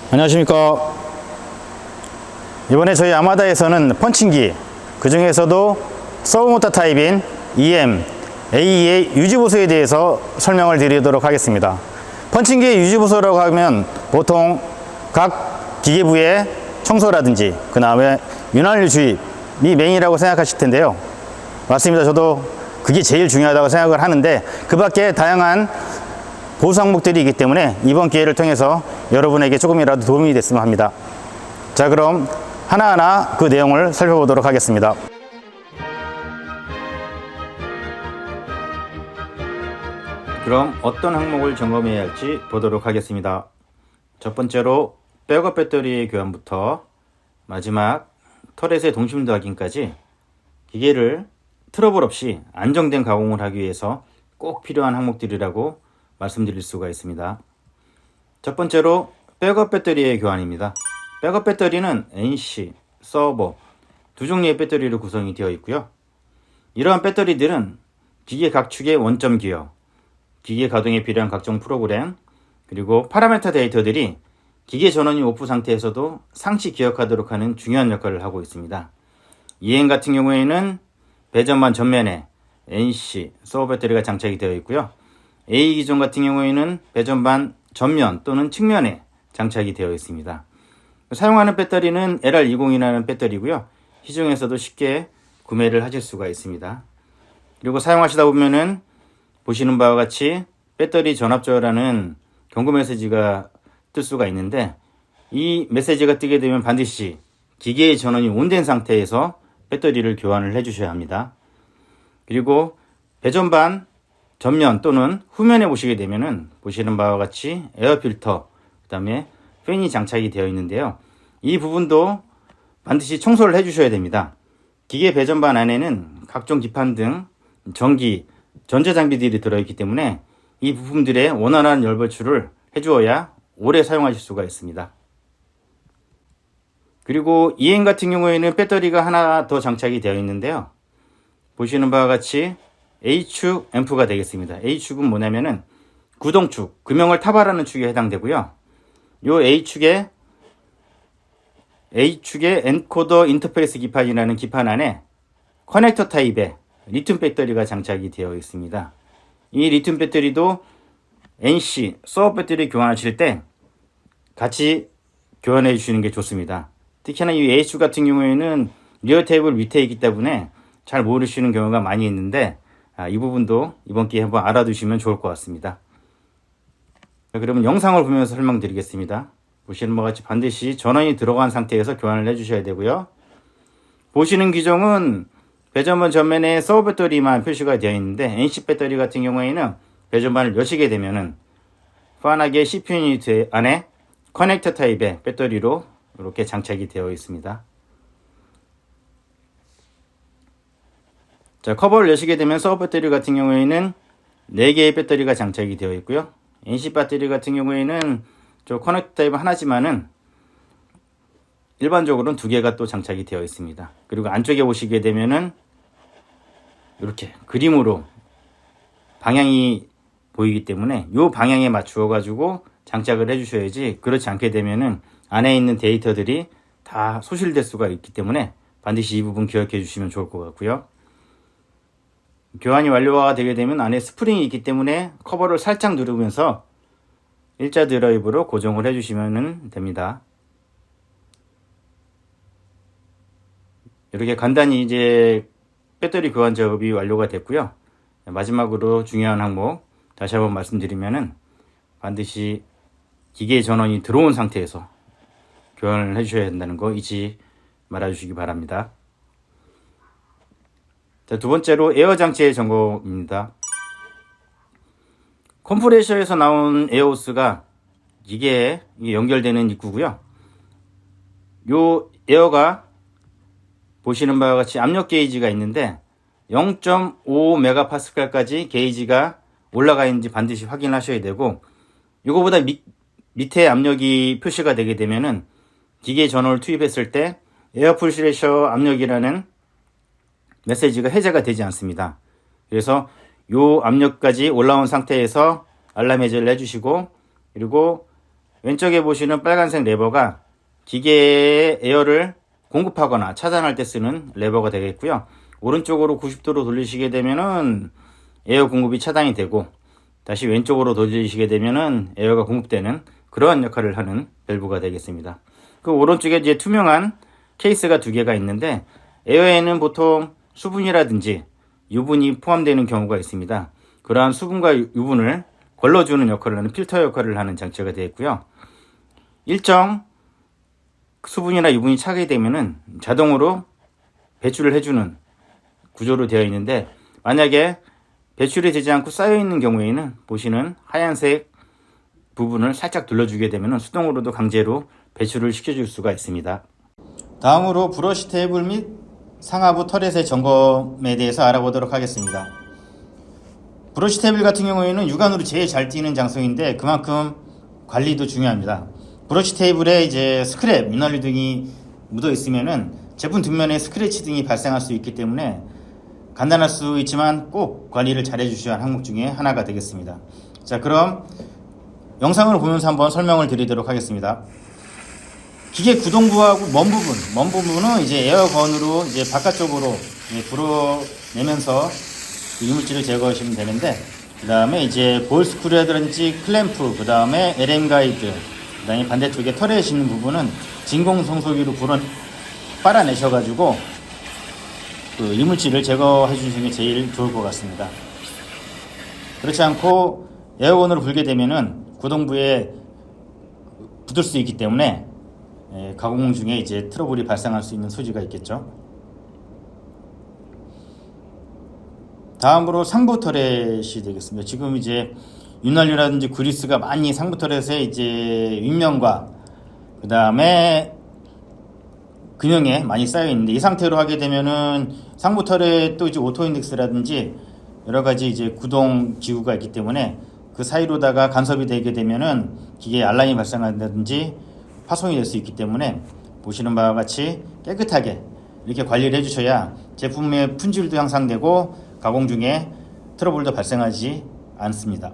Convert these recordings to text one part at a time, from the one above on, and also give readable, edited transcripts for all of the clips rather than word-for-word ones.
안녕하십니까. 이번에 저희 야마다에서는 펀칭기, 그 중에서도 서브모터 타입인 EM, AE의 유지보수에 대해서 설명을 드리도록 하겠습니다. 펀칭기의 유지보수라고 하면 보통 각 기계부의 청소라든지 그 다음에 윤활유 주입이 메인이라고 생각하실 텐데요. 맞습니다. 저도 그게 제일 중요하다고 생각을 하는데 그 밖에 다양한 보수 항목들이 있기 때문에 이번 기회를 통해서 여러분에게 조금이라도 도움이 됐으면 합니다. 자, 그럼 하나하나 그 내용을 살펴보도록 하겠습니다. 그럼 어떤 항목을 점검해야 할지 보도록 하겠습니다. 첫 번째로 백업 배터리의 교환부터 마지막 터렛의 동심도 확인까지 기계를 트러블 없이 안정된 가공을 하기 위해서 꼭 필요한 항목들이라고 말씀드릴 수가 있습니다. 첫 번째로 백업 배터리의 교환입니다. 백업 배터리는 NC, 서버 두 종류의 배터리로 구성이 되어 있고요. 이러한 배터리들은 기계 각 축의 원점 기어, 기계 가동에 필요한 각종 프로그램, 그리고 파라미터 데이터들이 기계 전원이 오프 상태에서도 상시 기억하도록 하는 중요한 역할을 하고 있습니다. EM 같은 경우에는 배전반 전면에 NC, 서버 배터리가 장착이 되어 있고요. A 기종 같은 경우에는 배전반 전면 또는 측면에 장착이 되어 있습니다. 사용하는 배터리는 LR20이라는 배터리고요. 시중에서도 쉽게 구매를 하실 수가 있습니다. 그리고 사용하시다 보면은 보시는 바와 같이 배터리 전압저하라는 경고 메시지가 뜰 수가 있는데 이 메시지가 뜨게 되면 반드시 기계의 전원이 온된 상태에서 배터리를 교환을 해 주셔야 합니다. 그리고 배전반 전면 또는 후면에 보시게 되면은 보시는 바와 같이 에어 필터, 그 다음에 팬이 장착이 되어 있는데요. 이 부분도 반드시 청소를 해 주셔야 됩니다. 기계 배전반 안에는 각종 기판 등 전기, 전자장비들이 들어있기 때문에 이 부품들의 원활한 열 배출을 해주어야 오래 사용하실 수가 있습니다. 그리고 EM 같은 경우에는 배터리가 하나 더 장착이 되어 있는데요. 보시는 바와 같이 A축 앰프가 되겠습니다. A축은 뭐냐면은 구동축, 금형을 타발하는 축에 해당되고요. 요 A축에 엔코더 인터페이스 기판이라는 기판 안에 커넥터 타입의 리튬 배터리가 장착이 되어 있습니다. 이 리튬 배터리도 NC, 서버 배터리 교환하실 때 같이 교환해 주시는 게 좋습니다. 특히나 이 A축 같은 경우에는 리어 테이블 밑에 있기 때문에 잘 모르시는 경우가 많이 있는데 이 부분도 이번 기회에 한번 알아두시면 좋을 것 같습니다. 그러면 영상을 보면서 설명드리겠습니다. 보시는 바와 같이 반드시 전원이 들어간 상태에서 교환을 해주셔야 되고요. 보시는 기종은 배전반 전면에 서버 배터리만 표시가 되어 있는데 NC 배터리 같은 경우에는 배전반을 여시게 되면은 환하게 CPU 유니트 안에 커넥터 타입의 배터리로 이렇게 장착이 되어 있습니다. 자, 커버를 여시게 되면 서버 배터리 같은 경우에는 4개의 배터리가 장착이 되어 있고요. NC 배터리 같은 경우에는 저 커넥터 타입 하나지만은 일반적으로는 2개가 또 장착이 되어 있습니다. 그리고 안쪽에 보시게 되면은 이렇게 그림으로 방향이 보이기 때문에 이 방향에 맞추어 가지고 장착을 해 주셔야지, 그렇지 않게 되면은 안에 있는 데이터들이 다 소실될 수가 있기 때문에 반드시 이 부분 기억해 주시면 좋을 것 같고요. 교환이 완료가 되게 되면 안에 스프링이 있기 때문에 커버를 살짝 누르면서 일자 드라이브로 고정을 해주시면 됩니다. 이렇게 간단히 이제 배터리 교환 작업이 완료가 됐고요. 마지막으로 중요한 항목 다시 한번 말씀드리면은 반드시 기계 전원이 들어온 상태에서 교환을 해주셔야 된다는 거 잊지 말아주시기 바랍니다. 자, 두 번째로 에어 장치의 점검입니다. 컴프레셔에서 나온 에어호스가 기계에 연결되는 입구고요. 요 에어가 보시는 바와 같이 압력 게이지가 있는데 0.5메가파스칼까지 게이지가 올라가 있는지 반드시 확인하셔야 되고, 이거보다 밑에 압력이 표시가 되게 되면은 기계 전원을 투입했을 때 에어 프레셔 압력이라는 메시지가 해제가 되지 않습니다. 그래서 요 압력까지 올라온 상태에서 알람 해제를 해주시고, 그리고 왼쪽에 보시는 빨간색 레버가 기계에 에어를 공급하거나 차단할 때 쓰는 레버가 되겠고요. 오른쪽으로 90도로 돌리시게 되면은 에어 공급이 차단이 되고, 다시 왼쪽으로 돌리시게 되면은 에어가 공급되는 그러한 역할을 하는 밸브가 되겠습니다. 그 오른쪽에 이제 투명한 케이스가 두 개가 있는데, 에어에는 보통 수분이라든지 유분이 포함되는 경우가 있습니다. 그러한 수분과 유분을 걸러주는 역할을 하는 필터 역할을 하는 장치가 되겠고요. 일정 수분이나 유분이 차게 되면은 자동으로 배출을 해주는 구조로 되어 있는데, 만약에 배출이 되지 않고 쌓여있는 경우에는 보시는 하얀색 부분을 살짝 눌러주게 되면 수동으로도 강제로 배출을 시켜줄 수가 있습니다. 다음으로 브러쉬 테이블 및 상하부 터렛의 점검에 대해서 알아보도록 하겠습니다. 브러쉬 테이블 같은 경우에는 육안으로 제일 잘 띄는 장소인데 그만큼 관리도 중요합니다. 브러쉬 테이블에 이제 스크랩, 윤활유 등이 묻어 있으면은 제품 뒷면에 스크래치 등이 발생할 수 있기 때문에 간단할 수 있지만 꼭 관리를 잘 해주셔야 할 항목 중에 하나가 되겠습니다. 자, 그럼 영상을 보면서 한번 설명을 드리도록 하겠습니다. 기계 구동부하고 먼 부분은 이제 에어건으로 이제 바깥쪽으로 불어내면서 이물질을 제거하시면 되는데, 그 다음에 이제 볼 스크류라든지 클램프, 그 다음에 LM 가이드, 그 다음에 반대쪽에 터렛이 있는 부분은 진공 청소기로 빨아내셔가지고 그 이물질을 제거해 주시는 게 제일 좋을 것 같습니다. 그렇지 않고 에어건으로 불게 되면은 구동부에 붙을 수 있기 때문에 가공 중에 이제 트러블이 발생할 수 있는 소지가 있겠죠. 다음으로 상부 터렛이 되겠습니다. 지금 이제 윤활유라든지 그리스가 많이 상부 터렛에 이제 윗면과 그 다음에 근형에 많이 쌓여 있는데, 이 상태로 하게 되면은 상부 터렛도 이제 오토 인덱스라든지 여러 가지 이제 구동 기구가 있기 때문에 그 사이로다가 간섭이 되게 되면은 기계에 알람이 발생한다든지 파손이 될 수 있기 때문에 보시는 바와 같이 깨끗하게 이렇게 관리를 해주셔야 제품의 품질도 향상되고 가공 중에 트러블도 발생하지 않습니다.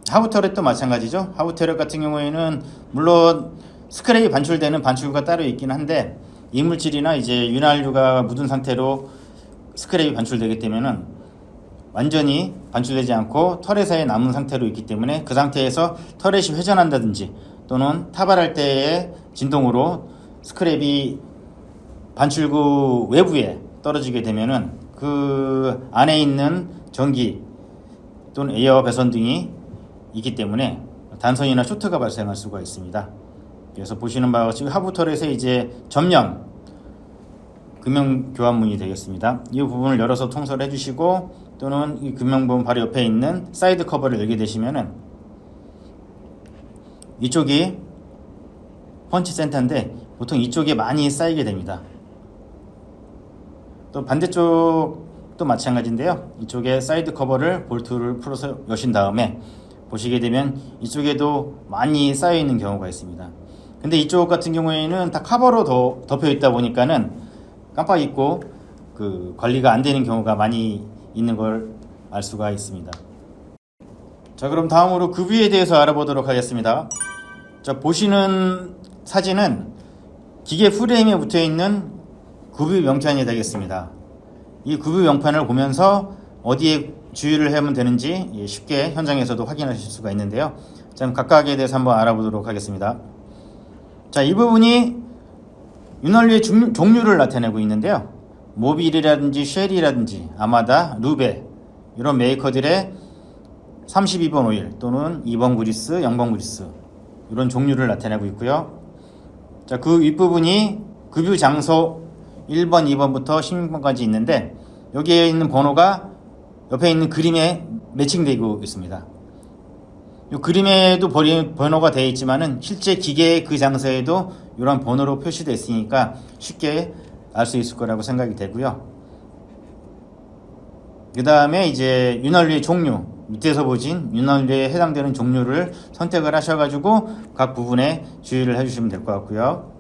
하부 터렛도 마찬가지죠. 하부 터렛 같은 경우에는 물론 스크랩이 반출되는 반출구가 따로 있긴 한데, 이물질이나 이제 윤활유가 묻은 상태로 스크랩이 반출되기 때문에 완전히 반출되지 않고 터렛에 남은 상태로 있기 때문에 그 상태에서 터렛이 회전한다든지 또는 타발할 때의 진동으로 스크랩이 반출구 외부에 떨어지게 되면은 그 안에 있는 전기 또는 에어 배선 등이 있기 때문에 단선이나 쇼트가 발생할 수가 있습니다. 그래서 보시는 바와 같이 하부 터렛에 이제 전면 금형 교환문이 되겠습니다. 이 부분을 열어서 통솔해 을 주시고, 또는 이 금형 부분 바로 옆에 있는 사이드 커버를 열게 되시면은 이쪽이 펀치 센터인데 보통 이쪽에 많이 쌓이게 됩니다. 또 반대쪽도 마찬가지인데요. 이쪽에 사이드 커버를 볼트를 풀어서 여신 다음에 보시게 되면 이쪽에도 많이 쌓여 있는 경우가 있습니다. 근데 이쪽 같은 경우에는 다 커버로 덮여 있다 보니까는 깜빡 잊고 그 관리가 안 되는 경우가 많이 있는 걸 알 수가 있습니다. 자, 그럼 다음으로 급유에 대해서 알아보도록 하겠습니다. 자, 보시는 사진은 기계 프레임에 붙어 있는 급유 명판이 되겠습니다. 이 급유 명판을 보면서 어디에 주의를 하면 되는지 쉽게 현장에서도 확인하실 수가 있는데요. 자, 각각에 대해서 한번 알아보도록 하겠습니다. 자, 이 부분이 윤활유의 종류를 나타내고 있는데요. 모빌이라든지 쉘이라든지 아마다, 루베 이런 메이커들의 32번 오일 또는 2번 그리스, 0번 그리스 이런 종류를 나타내고 있고요. 자, 그 윗부분이 급유 장소 1번, 2번부터 16번까지 있는데, 여기에 있는 번호가 옆에 있는 그림에 매칭되고 있습니다. 이 그림에도 번호가 되어 있지만은 실제 기계의 그 장소에도 이런 번호로 표시되어 있으니까 쉽게 알 수 있을 거라고 생각이 되고요. 그 다음에 이제 윤활유의 종류, 밑에서 보신 윤활유에 해당되는 종류를 선택을 하셔가지고 각 부분에 주의를 해주시면 될 것 같고요.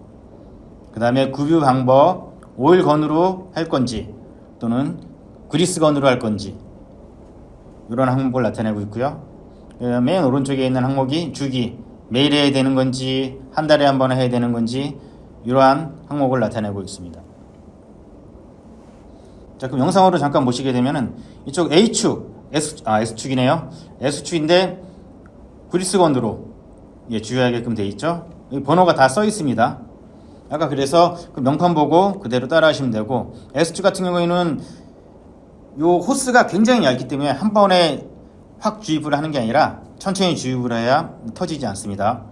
그 다음에 급유 방법, 오일건으로 할 건지 또는 그리스건으로 할 건지 이런 항목을 나타내고 있고요. 맨 오른쪽에 있는 항목이 주기, 매일 해야 되는 건지 한 달에 한 번 해야 되는 건지 이러한 항목을 나타내고 있습니다. 자, 그럼 영상으로 잠깐 보시게 되면은 이쪽 A축, S축이네요. S축인데 그리스건으로 주의하게끔 되어 있죠. 여기 번호가 다 써 있습니다. 아까 그래서 그 명판 보고 그대로 따라 하시면 되고, S축 같은 경우에는 요 호스가 굉장히 얇기 때문에 한 번에 확 주입을 하는 게 아니라 천천히 주입을 해야 터지지 않습니다.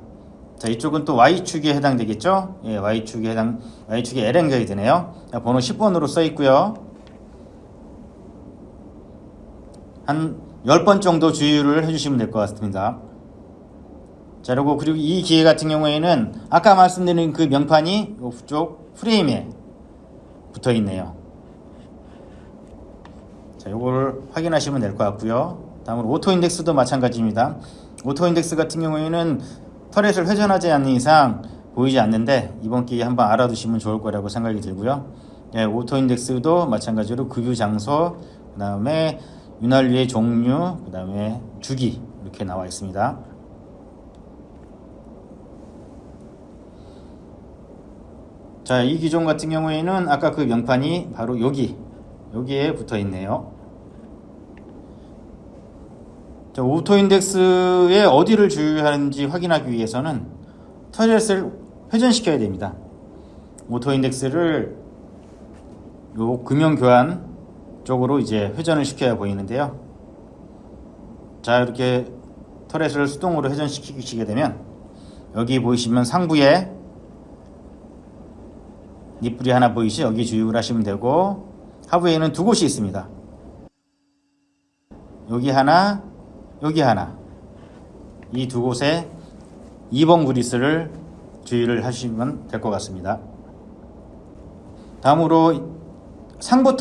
자, 이쪽은 또 Y축에 해당되겠죠. Y축에 LN 가이드네요. 번호 10번으로 써 있고요. 한 10번 정도 주의를 해주시면 될 것 같습니다. 자, 그리고 이 기계 같은 경우에는 아까 말씀드린 그 명판이 이쪽 프레임에 붙어 있네요. 자, 요걸 확인하시면 될 것 같고요. 다음으로 오토 인덱스도 마찬가지입니다. 오토 인덱스 같은 경우에는 터렛을 회전하지 않는 이상 보이지 않는데, 이번 기회에 한번 알아두시면 좋을 거라고 생각이 들고요. 오토 인덱스도 마찬가지로 급유 장소, 그 다음에 윤활유의 종류, 그 다음에 주기 이렇게 나와 있습니다. 자, 이 기종 같은 경우에는 아까 그 명판이 바로 여기에 붙어 있네요. 자, 오토 인덱스에 어디를 주의하는지 확인하기 위해서는 터렛을 회전시켜야 됩니다. 오토 인덱스를 요 금형 교환 쪽으로 이제 회전을 시켜야 보이는데요. 자, 이렇게 터렛을 수동으로 회전시키게 되면 여기 보이시면 상부에 니플이 하나 보이시, 여기 주입을 하시면 되고, 하부에는 두 곳이 있습니다. 여기 하나, 여기 하나. 이 두 곳에 2번 그리스를 주의를 하시면 될 것 같습니다. 다음으로 상부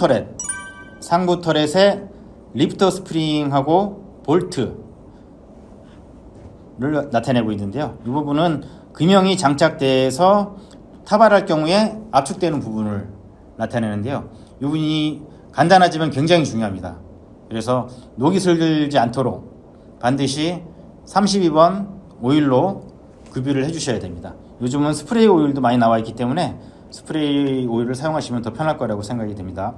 터렛에 리프터 스프링하고 볼트를 나타내고 있는데요. 이 부분은 금형이 장착돼서 타발할 경우에 압축되는 부분을 나타내는데요. 이 부분이 간단하지만 굉장히 중요합니다. 그래서 녹이 슬지 않도록 반드시 32번 오일로 급유를 해주셔야 됩니다. 요즘은 스프레이 오일도 많이 나와 있기 때문에 스프레이 오일을 사용하시면 더 편할 거라고 생각이 됩니다.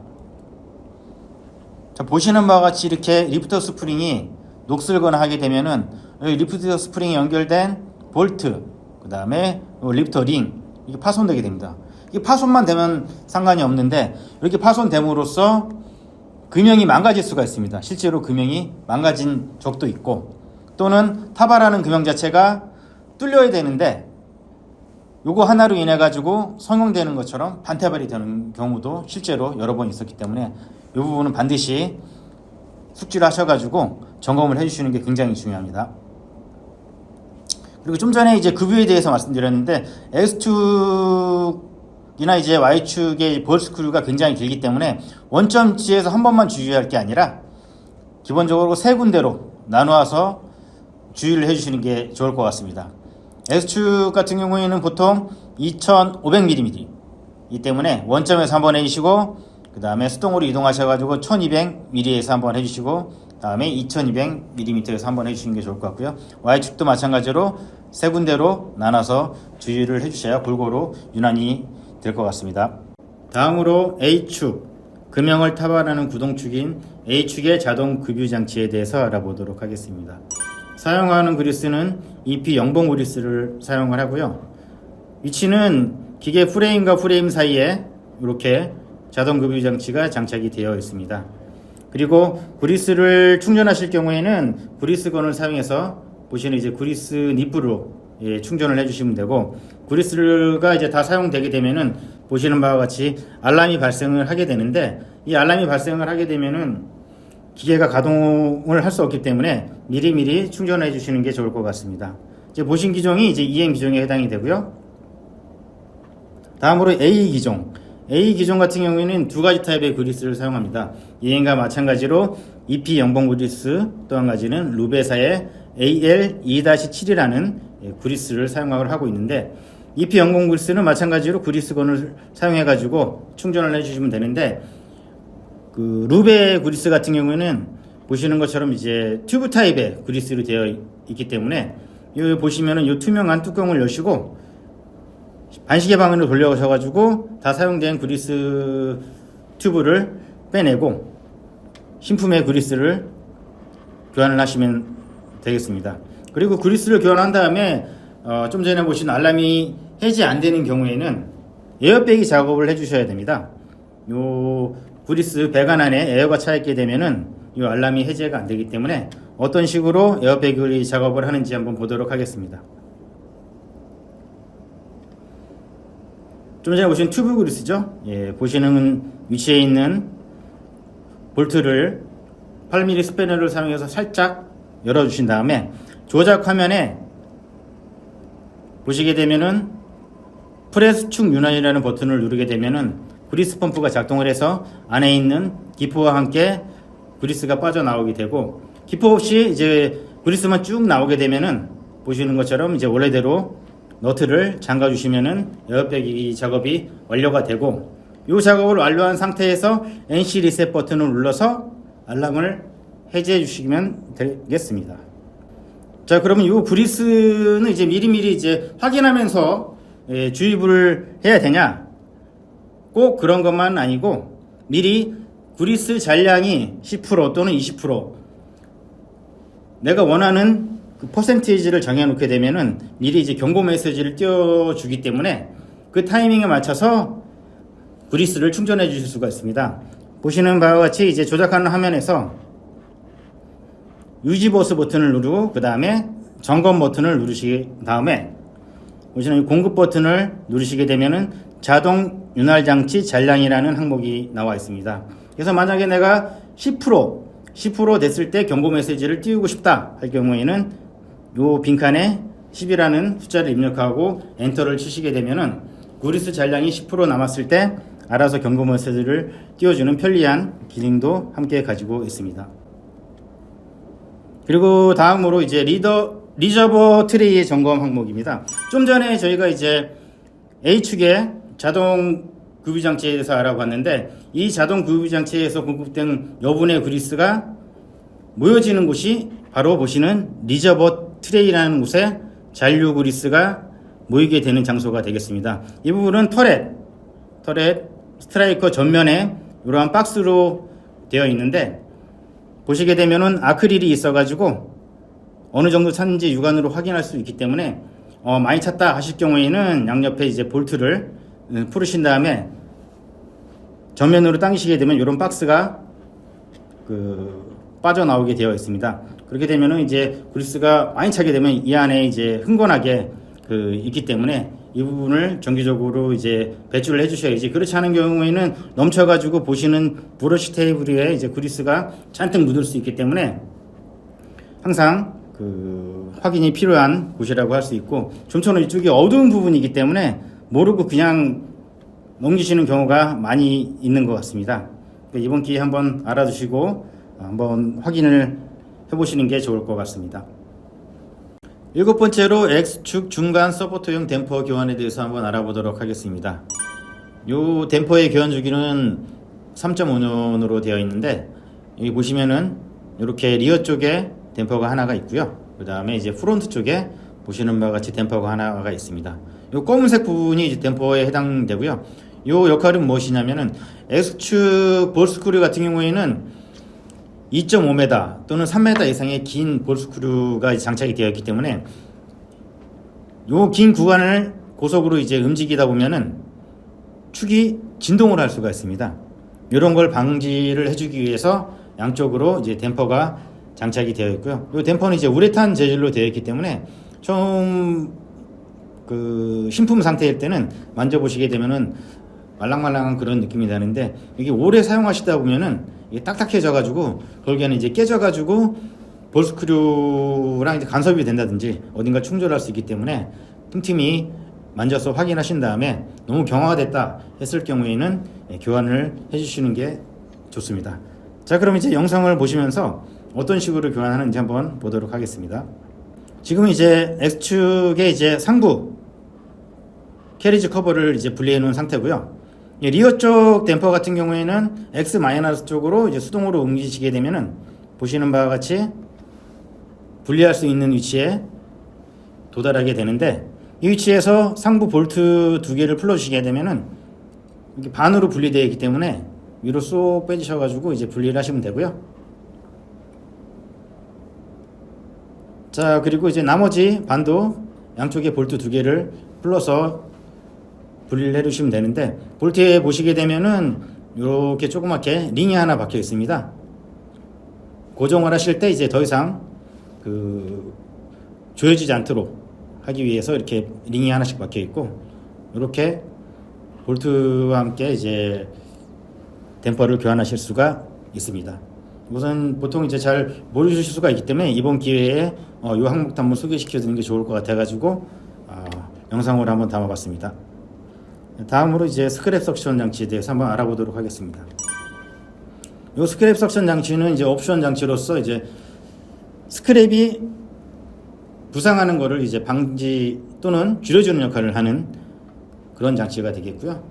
자, 보시는 바와 같이 이렇게 리프터 스프링이 녹슬거나 하게 되면은 리프터 스프링이 연결된 볼트, 그 다음에 리프터 링, 이게 파손되게 됩니다. 이게 파손만 되면 상관이 없는데, 이렇게 파손됨으로써 금형이 망가질 수가 있습니다. 실제로 금형이 망가진 적도 있고, 또는 타발하는 금형 자체가 뚫려야 되는데 요거 하나로 인해 가지고 성형되는 것처럼 반타발이 되는 경우도 실제로 여러 번 있었기 때문에 이 부분은 반드시 숙지를 하셔가지고 점검을 해주시는 게 굉장히 중요합니다. 그리고 좀 전에 이제 급유에 대해서 말씀드렸는데, S축이나 이제 Y축의 볼 스크류가 굉장히 길기 때문에 원점지에서 한 번만 주의할 게 아니라 기본적으로 세 군데로 나누어서 주의를 해주시는 게 좋을 것 같습니다. S축 같은 경우에는 보통 2500mm 이 때문에 원점에서 한번 해주시고, 그 다음에 수동으로 이동하셔가지고 1200mm에서 한번 해주시고, 다음에 2200mm에서 한번 해주시는 게 좋을 것 같고요. Y축도 마찬가지로 세 군데로 나눠서 주의를 해주셔야 골고루 유난히 될 것 같습니다. 다음으로 A축, 금형을 타발하는 구동축인 A축의 자동 급유 장치에 대해서 알아보도록 하겠습니다. 사용하는 그리스는 EP 0번 그리스를 사용을 하고요. 위치는 기계 프레임과 프레임 사이에 이렇게 자동 급유 장치가 장착이 되어 있습니다. 그리고 그리스를 충전하실 경우에는 그리스건을 사용해서 보시는 이제 그리스 니프로 충전을 해주시면 되고, 그리스가 이제 다 사용되게 되면은 보시는 바와 같이 알람이 발생을 하게 되는데, 이 알람이 발생을 하게 되면은 기계가 가동을 할 수 없기 때문에 미리미리 충전해 주시는 게 좋을 것 같습니다. 이제 보신 기종이 이제 EN 기종에 해당이 되고요. 다음으로 A 기종 같은 경우에는 두 가지 타입의 그리스를 사용합니다. EN과 마찬가지로 EP 0번 그리스, 또 한 가지는 루베사의 AL2-7이라는 그리스를 사용을 하고 있는데, EP 0번 그리스는 마찬가지로 그리스건을 사용해 가지고 충전을 해 주시면 되는데, 그 루베 그리스 같은 경우에는 보시는 것처럼 이제 튜브 타입의 그리스로 되어 있기 때문에 여기 보시면은 이 투명한 뚜껑을 여시고 반시계 방향으로 돌려셔가지고 다 사용된 그리스 튜브를 빼내고 신품의 그리스를 교환을 하시면 되겠습니다. 그리고 그리스를 교환한 다음에 좀 전에 보신 알람이 해지 안 되는 경우에는 에어백이 작업을 해주셔야 됩니다. 요 그리스 배관 안에 에어가 차 있게 되면은 이 알람이 해제가 안 되기 때문에 어떤 식으로 에어백이 작업을 하는지 한번 보도록 하겠습니다. 좀 전에 보신 튜브 그리스죠. 예, 보시는 위치에 있는 볼트를 8mm 스패너를 사용해서 살짝 열어주신 다음에 조작 화면에 보시게 되면은 프레스 축 윤환이라는 버튼을 누르게 되면은 그리스 펌프가 작동을 해서 안에 있는 기포와 함께 그리스가 빠져나오게 되고, 기포 없이 이제 그리스만 쭉 나오게 되면은 보시는 것처럼 이제 원래대로 너트를 잠가 주시면은 에어백이 작업이 완료가 되고, 이 작업을 완료한 상태에서 NC 리셋 버튼을 눌러서 알람을 해제해 주시면 되겠습니다. 자, 그러면 이 그리스는 이제 미리미리 이제 확인하면서 주입을 해야 되냐? 꼭 그런 것만 아니고 미리 그리스 잔량이 10% 또는 20% 내가 원하는 그 퍼센테이지를 정해놓게 되면은 미리 이제 경고 메시지를 띄워주기 때문에 그 타이밍에 맞춰서 그리스를 충전해 주실 수가 있습니다. 보시는 바와 같이 이제 조작하는 화면에서 유지보스 버튼을 누르고 그 다음에 점검 버튼을 누르신 다음에 보시는 공급 버튼을 누르시게 되면은 자동 윤활 장치 잔량이라는 항목이 나와 있습니다. 그래서 만약에 내가 10% 됐을 때 경고 메시지를 띄우고 싶다 할 경우에는 요 빈칸에 10이라는 숫자를 입력하고 엔터를 치시게 되면은 그리스 잔량이 10% 남았을 때 알아서 경고 메시지를 띄워주는 편리한 기능도 함께 가지고 있습니다. 그리고 다음으로 이제 리저버 트레이의 점검 항목입니다. 좀 전에 저희가 이제 A축의 자동 구비 장치에 대해서 알아봤는데, 이 자동 구비 장치에서 공급된 여분의 그리스가 모여지는 곳이 바로 보시는 리저버 트레이라는 곳에 잔류 그리스가 모이게 되는 장소가 되겠습니다. 이 부분은 터렛 스트라이커 전면에 이러한 박스로 되어 있는데, 보시게 되면은 아크릴이 있어가지고 어느 정도 찼는지 육안으로 확인할 수 있기 때문에 많이 찼다 하실 경우에는 양옆에 이제 볼트를 풀으신 다음에 전면으로 당기시게 되면 이런 박스가 빠져나오게 되어 있습니다. 그렇게 되면은 이제 그리스가 많이 차게 되면 이 안에 이제 흥건하게 있기 때문에 이 부분을 정기적으로 이제 배출을 해주셔야지, 그렇지 않은 경우에는 넘쳐가지고 보시는 브러쉬 테이블 위에 이제 그리스가 잔뜩 묻을 수 있기 때문에 항상 확인이 필요한 곳이라고 할 수 있고, 좀처럼 이쪽이 어두운 부분이기 때문에 모르고 그냥 넘기시는 경우가 많이 있는 것 같습니다. 이번 기회에 한번 알아두시고 한번 확인을 해보시는 게 좋을 것 같습니다. 7번째로 X축 중간 서포터용 댐퍼 교환에 대해서 한번 알아보도록 하겠습니다. 이 댐퍼의 교환 주기는 3.5년으로 되어 있는데, 여기 보시면은 이렇게 리어 쪽에 댐퍼가 하나가 있고요. 그 다음에 이제 프론트 쪽에 보시는 바와 같이 댐퍼가 하나가 있습니다. 이 검은색 부분이 이제 댐퍼에 해당되고요. 이 역할은 무엇이냐면은 X축 볼스크류 같은 경우에는 2.5m 또는 3m 이상의 긴 볼스크류가 장착이 되어 있기 때문에 이 긴 구간을 고속으로 이제 움직이다 보면은 축이 진동을 할 수가 있습니다. 이런 걸 방지를 해주기 위해서 양쪽으로 이제 댐퍼가 장착이 되어 있고요. 이 댐퍼는 이제 우레탄 재질로 되어 있기 때문에 처음 신품 상태일 때는 만져보시게 되면은 말랑말랑한 그런 느낌이 나는데, 이게 오래 사용하시다 보면은 이게 딱딱해져 가지고 결국에는 이제 깨져 가지고 볼스크류랑 이제 간섭이 된다든지 어딘가 충돌할 수 있기 때문에 틈틈이 만져서 확인하신 다음에 너무 경화됐다 했을 경우에는 교환을 해주시는 게 좋습니다. 자, 그럼 이제 영상을 보시면서 어떤 식으로 교환하는지 한번 보도록 하겠습니다. 지금 이제 X축의 이제 상부 캐리지 커버를 이제 분리해 놓은 상태고요. 리어 쪽 댐퍼 같은 경우에는 X- 쪽으로 이제 수동으로 옮기시게 되면은 보시는 바와 같이 분리할 수 있는 위치에 도달하게 되는데, 이 위치에서 상부 볼트 두 개를 풀어주시게 되면은 이렇게 반으로 분리되어 있기 때문에 위로 쏙 빼주셔가지고 이제 분리를 하시면 되고요. 자, 그리고 이제 나머지 반도 양쪽에 볼트 두 개를 풀러서 분리를 해주시면 되는데, 볼트에 보시게 되면은 이렇게 조그맣게 링이 하나 박혀 있습니다. 고정을 하실 때 이제 더 이상 조여지지 않도록 하기 위해서 이렇게 링이 하나씩 박혀 있고, 이렇게 볼트와 함께 이제 댐퍼를 교환하실 수가 있습니다. 우선 보통 이제 잘 모르실 수가 있기 때문에 이번 기회에 이 항목도 한번 소개시켜 드리는 게 좋을 것 같아 가지고 영상으로 한번 담아봤습니다. 다음으로 이제 스크랩 석션 장치에 대해서 한번 알아보도록 하겠습니다. 이 스크랩 석션 장치는 이제 옵션 장치로서 이제 스크랩이 부상하는 것을 이제 방지 또는 줄여주는 역할을 하는 그런 장치가 되겠고요.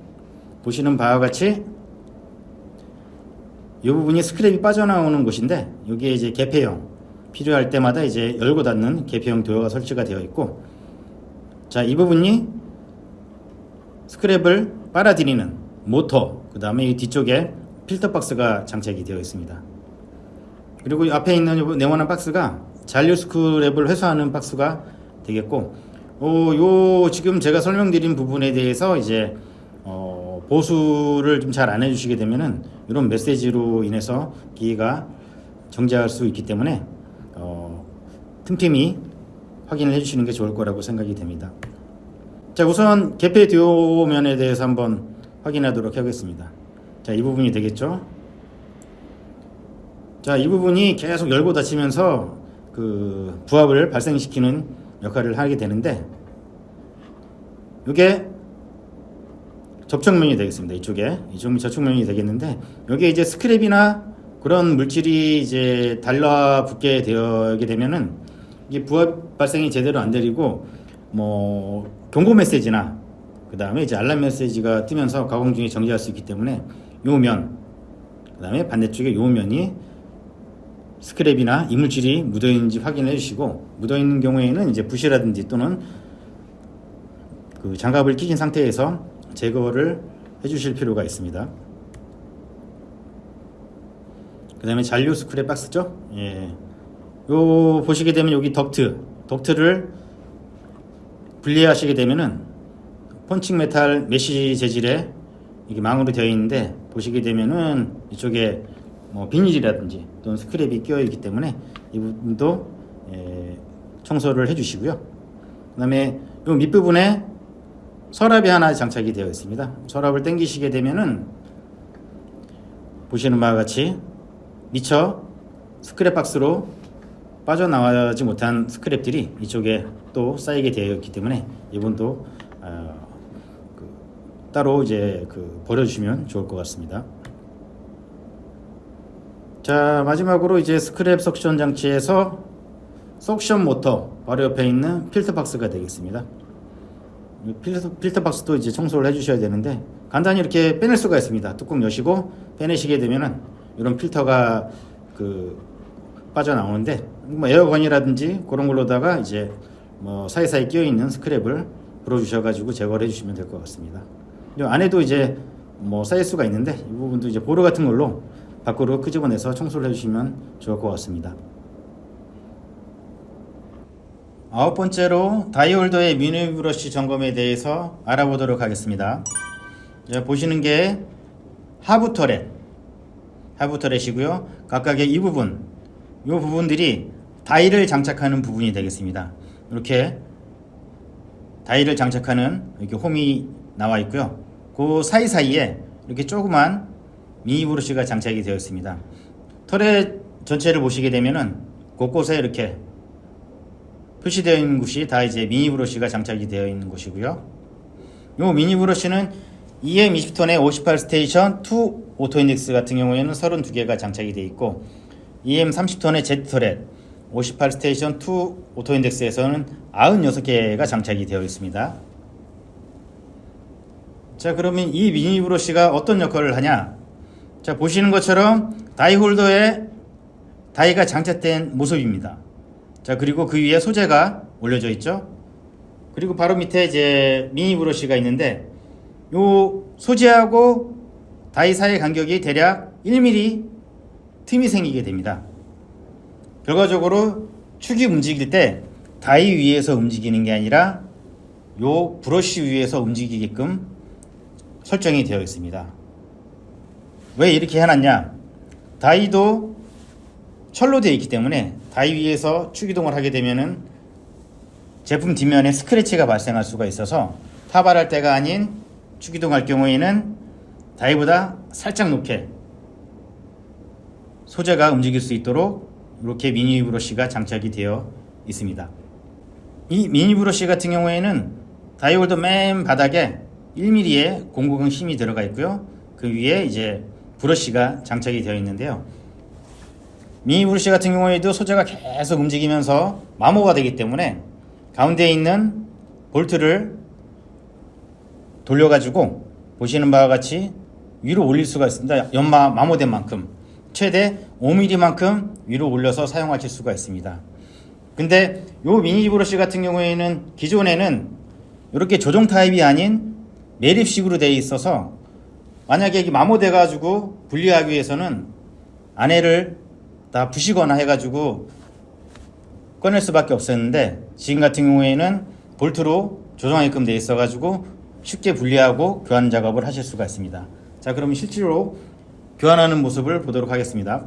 보시는 바와 같이 이 부분이 스크랩이 빠져나오는 곳인데, 여기에 이제 개폐형, 필요할 때마다 이제 열고 닫는 개폐형 도어가 설치가 되어 있고, 자, 이 부분이 스크랩을 빨아들이는 모터, 그 다음에 이 뒤쪽에 필터 박스가 장착이 되어 있습니다. 그리고 이 앞에 있는 이 네모난 박스가 잔류 스크랩을 회수하는 박스가 되겠고, 요 지금 제가 설명드린 부분에 대해서 이제 보수를 좀 잘 안 해주시게 되면은 이런 메시지로 인해서 기계가 정지할 수 있기 때문에 틈틈이 확인을 해주시는 게 좋을 거라고 생각이 됩니다. 자, 우선 개폐 듀오면에 대해서 한번 확인하도록 하겠습니다. 자, 이 부분이 되겠죠. 자, 이 부분이 계속 열고 닫히면서 부합을 발생시키는 역할을 하게 되는데, 이게 접촉면이 되겠습니다. 이쪽에 접촉면이 되겠는데, 여기에 이제 스크랩이나 그런 물질이 이제 달라붙게 되게 되면은 이게 부합 발생이 제대로 안 되고, 경고 메시지나 그 다음에 이제 알람 메시지가 뜨면서 가공 중에 정지할 수 있기 때문에 요 면, 그 다음에 반대쪽에 요 면이 스크랩이나 이물질이 묻어있는지 확인을 해주시고, 묻어있는 경우에는 이제 붓이라든지 또는 장갑을 끼신 상태에서 제거를 해주실 필요가 있습니다. 그 다음에 잔류 스크랩 박스죠. 예. 요 보시게 되면 여기 덕트를 분리하시게 되면은 펀칭 메탈 메쉬 재질의 이게 망으로 되어 있는데, 보시게 되면은 이쪽에 비닐이라든지 또는 스크랩이 끼어 있기 때문에 이 부분도 청소를 해주시고요. 그 다음에 이 밑부분에 서랍이 하나 장착이 되어 있습니다. 서랍을 당기시게 되면은 보시는 바와 같이 미처 스크랩 박스로 빠져나가지 못한 스크랩들이 이쪽에 또 쌓이게 되어 있기 때문에 이분도 따로 이제 버려주시면 좋을 것 같습니다. 자, 마지막으로 이제 스크랩 석션 장치에서 석션 모터 바로 옆에 있는 필터 박스가 되겠습니다. 필터 박스도 이제 청소를 해주셔야 되는데, 간단히 이렇게 빼낼 수가 있습니다. 뚜껑 여시고 빼내시게 되면은 이런 필터가 빠져나오는데, 에어건이라든지 그런 걸로다가 이제 사이사이 끼어 있는 스크랩을 불어주셔가지고 제거를 해주시면 될 것 같습니다. 이 안에도 이제 쌓일 수가 있는데, 이 부분도 이제 보루 같은 걸로 밖으로 끄집어내서 청소를 해주시면 좋을 것 같습니다. 9번째로 다이홀더의 미니 브러쉬 점검에 대해서 알아보도록 하겠습니다. 자, 보시는 게 하부 터렛이고요. 각각의 이 부분들이 다이를 장착하는 부분이 되겠습니다. 이렇게 다이를 장착하는 이렇게 홈이 나와 있고요. 그 사이사이에 이렇게 조그만 미니 브러쉬가 장착이 되어 있습니다. 터렛 전체를 보시게 되면은 곳곳에 이렇게 표시되어 있는 곳이 다 이제 미니 브러쉬가 장착이 되어 있는 곳이고요. 이 미니 브러쉬는 EM20톤의 58 스테이션 2 오토 인덱스 같은 경우에는 32개가 장착이 되어 있고, EM30톤의 Z 터렛 58 스테이션 2 오토 인덱스에서는 96개가 장착이 되어 있습니다. 자, 그러면 이 미니 브러쉬가 어떤 역할을 하냐? 자, 보시는 것처럼 다이 홀더에 다이가 장착된 모습입니다. 자, 그리고 그 위에 소재가 올려져 있죠. 그리고 바로 밑에 이제 미니 브러쉬가 있는데 요 소재하고 다이 사이 간격이 대략 1mm 틈이 생기게 됩니다. 결과적으로 축이 움직일 때 다이 위에서 움직이는 게 아니라 요 브러쉬 위에서 움직이게끔 설정이 되어 있습니다. 왜 이렇게 해놨냐? 다이도 철로 되어 있기 때문에 다이 위에서 축이동을 하게 되면은 제품 뒷면에 스크래치가 발생할 수가 있어서 타발할 때가 아닌 축이동할 경우에는 다이보다 살짝 높게 소재가 움직일 수 있도록 이렇게 미니 브러쉬가 장착이 되어 있습니다. 이 미니 브러쉬 같은 경우에는 다이홀더 맨 바닥에 1mm의 공구강 심이 들어가 있고요. 그 위에 이제 브러쉬가 장착이 되어 있는데요. 미니 브러쉬 같은 경우에도 소재가 계속 움직이면서 마모가 되기 때문에 가운데에 있는 볼트를 돌려가지고 보시는 바와 같이 위로 올릴 수가 있습니다. 연마 마모된 만큼 최대 5mm만큼 위로 올려서 사용하실 수가 있습니다. 근데 요 미니 브러쉬 같은 경우에는 기존에는 이렇게 조종 타입이 아닌 매립식으로 되어 있어서 만약에 이게 마모돼 가지고 분리하기 위해서는 안에를 다 부시거나 해가지고 꺼낼 수밖에 없었는데 지금 같은 경우에는 볼트로 조정하게끔 되어 있어 가지고 쉽게 분리하고 교환 작업을 하실 수가 있습니다. 자, 그럼 실제로 교환하는 모습을 보도록 하겠습니다.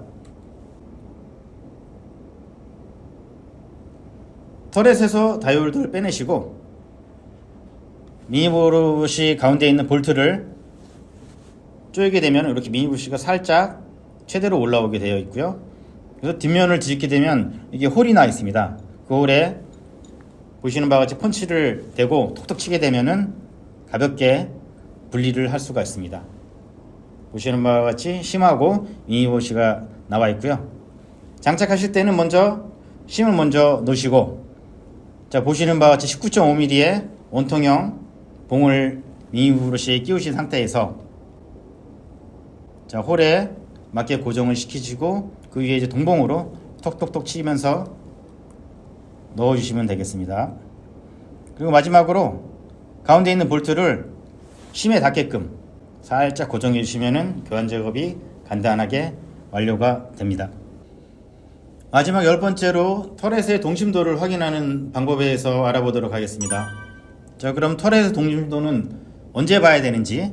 터렛에서 다이올드를 빼내시고 미니 브러쉬 가운데 있는 볼트를 조이게 되면 이렇게 미니 브러쉬가 살짝 최대로 올라오게 되어 있고요. 그래서 뒷면을 뒤집게 되면 이게 홀이 나 있습니다. 그 홀에 보시는 바와 같이 펀치를 대고 톡톡 치게 되면은 가볍게 분리를 할 수가 있습니다. 보시는 바와 같이 심하고 미니 브러쉬가 나와 있고요. 장착하실 때는 먼저 심을 먼저 놓으시고, 자, 보시는 바와 같이 19.5mm의 원통형 봉을 미니 브러쉬에 끼우신 상태에서 자, 홀에 맞게 고정을 시키시고 그 위에 이제 동봉으로 톡톡톡 치면서 넣어주시면 되겠습니다. 그리고 마지막으로 가운데 있는 볼트를 심에 닿게끔 살짝 고정해 주시면은 교환 작업이 간단하게 완료가 됩니다. 마지막 10번째로 터렛의 동심도를 확인하는 방법에 대해서 알아보도록 하겠습니다. 자, 그럼 터렛의 동심도는 언제 봐야 되는지.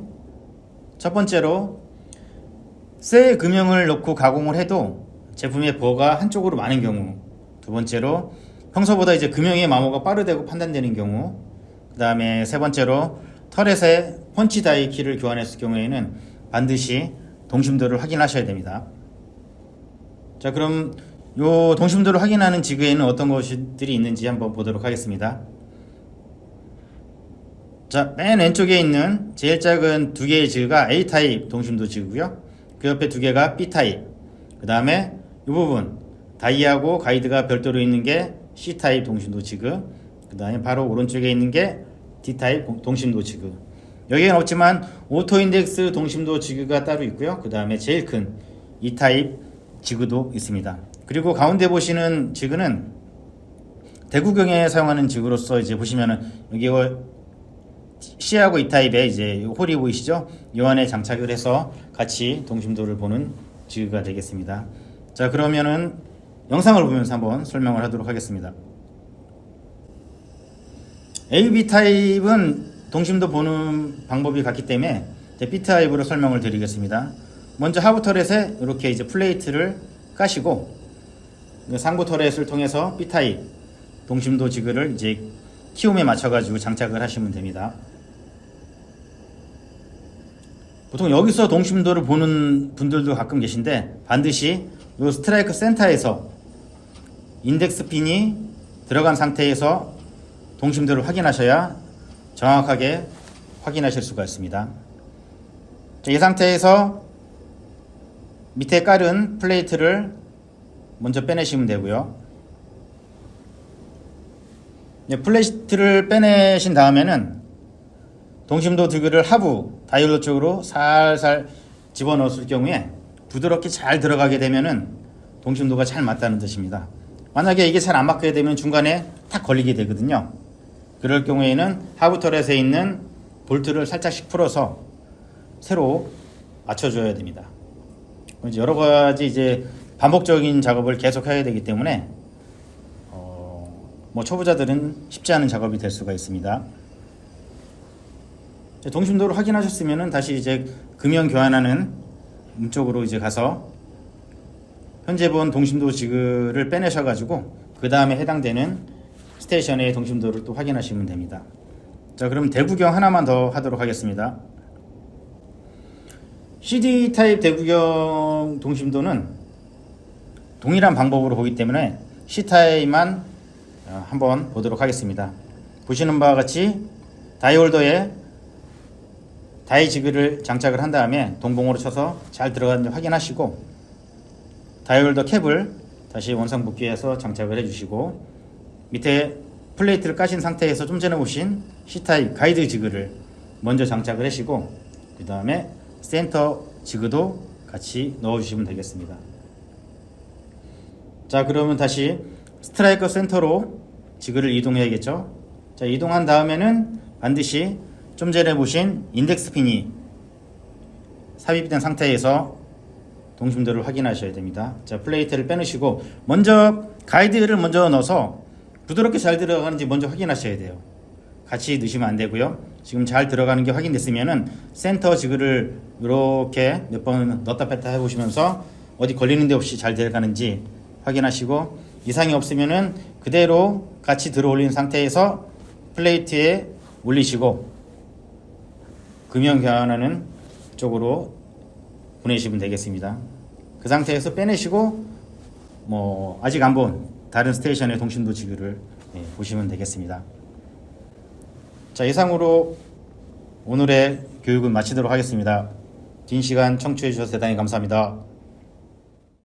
첫 번째로 쇠 금형을 넣고 가공을 해도 제품의 부어가 한쪽으로 많은 경우, 두 번째로 평소보다 이제 금형의 마모가 빠르다고 판단되는 경우, 그 다음에 세 번째로 터렛의 펀치 다이 키를 교환했을 경우에는 반드시 동심도를 확인하셔야 됩니다. 자, 그럼 요 동심도를 확인하는 지그에는 어떤 것들이 있는지 한번 보도록 하겠습니다. 자, 맨 왼쪽에 있는 제일 작은 두 개의 지그가 A타입 동심도 지그고요. 그 옆에 두 개가 B타입, 그 다음에 이 부분 다이하고 가이드가 별도로 있는 게 C타입 동심도 지그, 그 다음에 바로 오른쪽에 있는 게 D타입 동심도 지그. 여기에는 없지만 오토 인덱스 동심도 지그가 따로 있고요. 그 다음에 제일 큰 E타입 지그도 있습니다. 그리고 가운데 보시는 지그는 대구경에 사용하는 지그로서 이제 보시면은 여기 C하고 E타입에 이제 홀이 보이시죠? 이 안에 장착을 해서 같이 동심도를 보는 지그가 되겠습니다. 자, 그러면은 영상을 보면서 한번 설명을 하도록 하겠습니다. AB 타입은 동심도 보는 방법이 같기 때문에 B타입으로 설명을 드리겠습니다. 먼저 하부 터렛에 이렇게 이제 플레이트를 까시고 상부 터렛을 통해서 B타입 동심도 지그를 이제 키움에 맞춰가지고 장착을 하시면 됩니다. 보통 여기서 동심도를 보는 분들도 가끔 계신데 반드시 이 스트라이크 센터에서 인덱스 핀이 들어간 상태에서 동심도를 확인하셔야 정확하게 확인하실 수가 있습니다. 이 상태에서 밑에 깔은 플레이트를 먼저 빼내시면 되고요. 플레이트를 빼내신 다음에는 동심도 드그를 하부 다이얼로 쪽으로 살살 집어넣었을 경우에 부드럽게 잘 들어가게 되면은 동심도가 잘 맞다는 뜻입니다. 만약에 이게 잘 안 맞게 되면 중간에 탁 걸리게 되거든요. 그럴 경우에는 하부 터렛에 있는 볼트를 살짝씩 풀어서 새로 맞춰줘야 됩니다. 여러 가지 이제 반복적인 작업을 계속 해야 되기 때문에 뭐 초보자들은 쉽지 않은 작업이 될 수가 있습니다. 동심도를 확인하셨으면은 다시 이제 금연 교환하는 쪽으로 이제 가서 현재 본 동심도 지그를 빼내셔가지고 그 다음에 해당되는 스테이션의 동심도를 또 확인하시면 됩니다. 자, 그럼 대구경 하나만 더 하도록 하겠습니다. CD 타입 대구경 동심도는 동일한 방법으로 보기 때문에 C 타입만 한번 보도록 하겠습니다. 보시는 바와 같이 다이홀더에 다이 지그를 장착을 한 다음에 동봉으로 쳐서 잘 들어가는지 확인하시고 다이홀더 캡을 다시 원상복귀해서 장착을 해주시고 밑에 플레이트를 까신 상태에서 좀 전에 보신 C타입 가이드 지그를 먼저 장착을 하시고 그 다음에 센터 지그도 같이 넣어주시면 되겠습니다. 자, 그러면 다시 스트라이커 센터로 지그를 이동해야겠죠. 자, 이동한 다음에는 반드시 좀 전에 보신 인덱스 핀이 삽입된 상태에서 동심도를 확인하셔야 됩니다. 자, 플레이트를 빼내시고 먼저 가이드를 먼저 넣어서 부드럽게 잘 들어가는지 먼저 확인하셔야 돼요. 같이 넣으시면 안 되고요. 지금 잘 들어가는 게 확인됐으면은 센터 지그를 이렇게 몇 번 넣었다 뺐다 해보시면서 어디 걸리는 데 없이 잘 들어가는지 확인하시고 이상이 없으면은 그대로 같이 들어 올린 상태에서 플레이트에 올리시고 금연 교환하는 쪽으로 보내시면 되겠습니다. 그 상태에서 빼내시고 뭐 아직 안 본 다른 스테이션의 동심도 지그를 보시면 되겠습니다. 자, 이상으로 오늘의 교육은 마치도록 하겠습니다. 긴 시간 청취해 주셔서 대단히 감사합니다.